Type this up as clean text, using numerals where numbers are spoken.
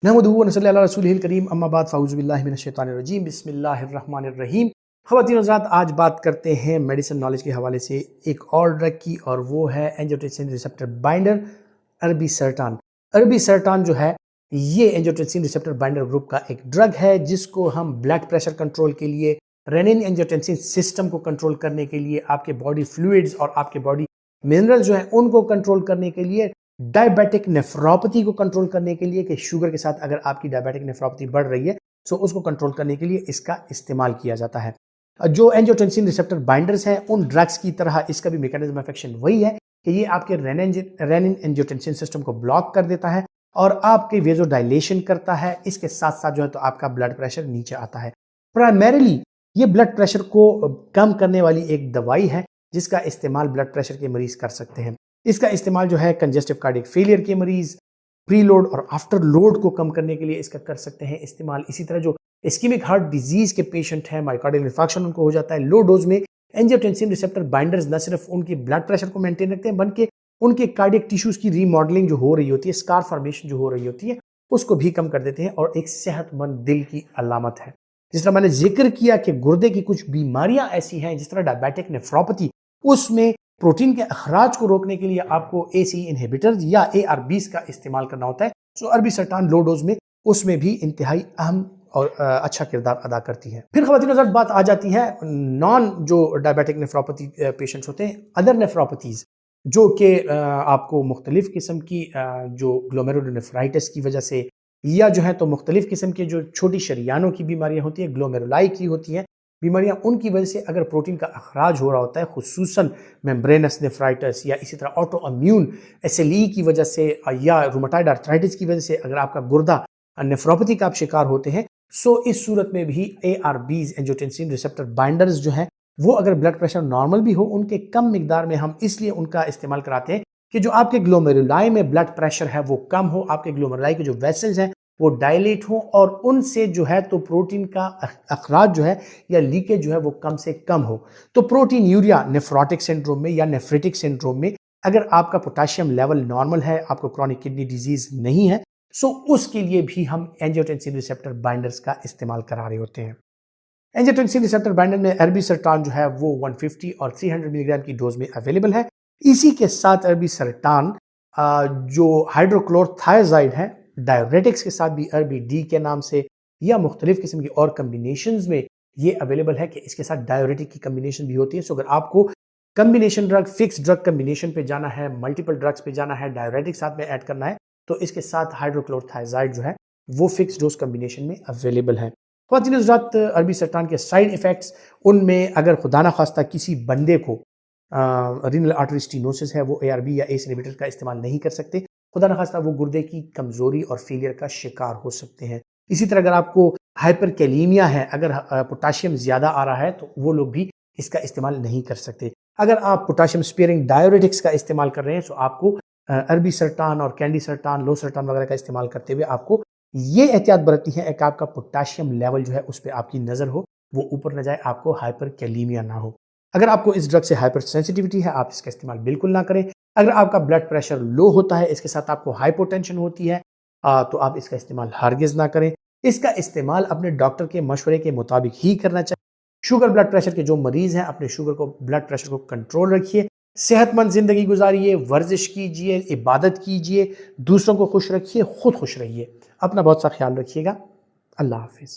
नहमदुहु व नसल्ली अला रसूलिहिल करीम अम्मा बाद फ़अऊज़ु बिल्लाहि मिनश शैतानिर रजीम बिस्मिल्लाहिर्रहमानिर्रहीम। ख़वातीन हज़रात, आज बात करते हैं मेडिसिन नॉलेज के हवाले से एक और ड्रग की, और वो है एंजियोटेंसिन रिसेप्टर बाइंडर इर्बिसर्टान। इर्बिसर्टान जो है ये एंजियोटेंसिन रिसेप्टर बाइंडर ग्रुप का एक ड्रग है जिसको हम ब्लड प्रेशर कंट्रोल के लिए, रेनिन एंजियोटेंसिन सिस्टम को कंट्रोल करने के लिए, आपके बॉडी फ्लूइड्स और आपके बॉडी मिनरल जो है उनको कंट्रोल करने के लिए, डायबिटिक नेफ्रोपैथी को कंट्रोल करने के लिए कि शुगर के साथ अगर आपकी डायबिटिक नेफ्रोपैथी बढ़ रही है तो उसको कंट्रोल करने के लिए इसका इस्तेमाल किया जाता है। जो एंजियोटेंसिन रिसेप्टर बाइंडर्स हैं उन ड्रग्स की तरह इसका भी मैकेनिज्म ऑफ एक्शन वही है कि ये आपके रेनिन एंजियोटेंसिन सिस्टम को ब्लॉक कर देता है और आपके वेज़ोडाइलेशन करता है। इसके साथ साथ जो है तो आपका ब्लड प्रेशर नीचे आता है। प्राइमरीली ये ब्लड प्रेशर को कम करने वाली एक दवाई है जिसका इस्तेमाल ब्लड प्रेशर के मरीज कर सकते हैं। इसका इस्तेमाल जो है कंजेस्टिव कार्डियक फेलियर के मरीज, प्री लोड और आफ्टर लोड को कम करने के लिए इसका कर सकते हैं इस्तेमाल। इसी तरह जो इस्कीमिक हार्ट डिजीज के पेशेंट हैं, मायोकार्डियल इंफार्क्शन उनको हो जाता है, लो डोज में एंजियोटेंसिन रिसेप्टर बाइंडर्स न सिर्फ उनकी ब्लड प्रेशर को मेंटेन रखते हैं बल्कि उनके कार्डियक टिश्यूज की रीमॉडलिंग जो हो रही होती है, स्कार फॉर्मेशन जो हो रही होती है, उसको भी कम कर देते हैं और एक सेहतमंद दिल की अलामत है। जिस तरह मैंने जिक्र किया कि गुर्दे की कुछ बीमारियां ऐसी हैं जिस तरह डायबिटिक नेफ्रोपैथी, उसमें प्रोटीन के अखराज को रोकने के लिए आपको ACE इनहिबिटर या ARBs का इस्तेमाल करना होता है। सो इर्बिसर्टान लो डोज में उसमें भी इंतहाई अहम और अच्छा किरदार अदा करती है। फिर ख़वातीन हज़रात बात आ जाती है नॉन जो डायबिटिक नेफ्रोपैथी पेशेंट्स होते हैं, अदर नेफ्रोपैथीज़ जो कि आपको मुख्तलिफ़ किस्म की जो ग्लोमेरुलोनेफ्राइटिस की वजह से या जो है तो मुख्तलिफ़ किस्म के जो छोटी शरियानों की बीमारियाँ होती हैं, ग्लोमेरुलाई की होती हैं बीमारियां, उनकी वजह से अगर प्रोटीन का अखराज हो रहा होता है, खुसूसन मेम्ब्रेनस नेफ्राइटिस या इसी तरह ऑटो इम्यून SLE की वजह से या रूमेटॉइड आर्थराइटिस की वजह से अगर आपका गुर्दा नेफ्रोपैथी का आप शिकार होते हैं, सो इस सूरत में भी ARBs एंजियोटेंसिन रिसेप्टर बाइंडर्स जो हैं वो अगर ब्लड प्रेशर नॉर्मल भी हो उनके कम मिकदार में हम इसलिए उनका इस्तेमाल कराते हैं कि जो आपके ग्लोमेरुलाई में ब्लड प्रेशर है वो कम हो, आपके ग्लोमेरुलाई के जो वेसल्स हैं वो डायलेट हो और उनसे जो है तो प्रोटीन का अखराज जो है या लीकेज जो है वो कम से कम हो। तो प्रोटीन यूरिया नेफ्रोटिक सिंड्रोम में या नेफ्रिटिक सिंड्रोम में अगर आपका पोटेशियम लेवल नॉर्मल है, आपको क्रॉनिक किडनी डिजीज नहीं है, सो उसके लिए भी हम एंजियोटेंसिन रिसेप्टर बाइंडर्स का इस्तेमाल करा रहे होते हैं। एंजियोटेंसिन रिसेप्टर बाइंडर में इर्बिसर्टान जो है वो 150 और 300 मिलीग्राम की डोज में अवेलेबल है। इसी के साथ इर्बिसर्टान जो हाइड्रोक्लोरथायजाइड है, डायरेटिक्स के साथ भी IRBD के नाम से या मुख्तलिफ किस्म की और कम्बिनेशंस में ये अवेलेबल है कि इसके साथ डायरेटिक की कम्बिनेशन भी होती है। सो अगर आपको combination drug, fix drug combination पे जाना है, मल्टीपल ड्रग्स पे जाना है, डायरेटिक साथ में ऐड करना है, तो इसके साथ हाइड्रोक्लोरथायजाइड जो है वो फिक्स डोज कम्बिनेशन में अवेलेबल है। ख़वातीन हज़रात, इर्बिसर्टान के साइड इफ़ेक्ट्स, उनमें अगर खुदा न खास्ता किसी बंदे को रीनल आर्टरी स्टेनोसिस है, वो ARB या ACE इनहिबिटर का इस्तेमाल नहीं कर सकते। खुदा न खास्ता वो गुर्दे की कमज़ोरी और फेलियर का शिकार हो सकते हैं। इसी तरह अगर आपको हाइपरकैलीमिया है, अगर पोटाशियम ज़्यादा आ रहा है तो वो लोग भी इसका इस्तेमाल नहीं कर सकते। अगर आप पोटाशियम स्पेयरिंग डायरेटिक्स का इस्तेमाल कर रहे हैं तो आपको इर्बिसर्टान और कैंडिसर्टान, लोसर्टान वगैरह का इस्तेमाल करते हुए आपको ये एहतियात बरतनी है कि आपका पोटाशियम लेवल जो है उस पर आपकी नज़र हो, वो ऊपर न जाए, आपको हाइपरकैलीमिया ना हो। अगर आपको इस ड्रग से हाइपर सेंसिटिविटी है, आप इसका इस्तेमाल बिल्कुल ना करें। अगर आपका ब्लड प्रेशर लो होता है, इसके साथ आपको हाइपोटेंशन होती है, तो आप इसका इस्तेमाल हरगिज़ ना करें। इसका इस्तेमाल अपने डॉक्टर के मशवरे के मुताबिक ही करना चाहिए। शुगर ब्लड प्रेशर के जो मरीज़ हैं, अपने शुगर को, ब्लड प्रेशर को कंट्रोल रखिए, सेहतमंद ज़िंदगी गुजारिए, वर्जिश कीजिए, इबादत कीजिए, दूसरों को खुश रखिए, खुद खुश रहिए। अपना बहुत सा ख्याल रखिएगा। अल्लाह हाफिज़।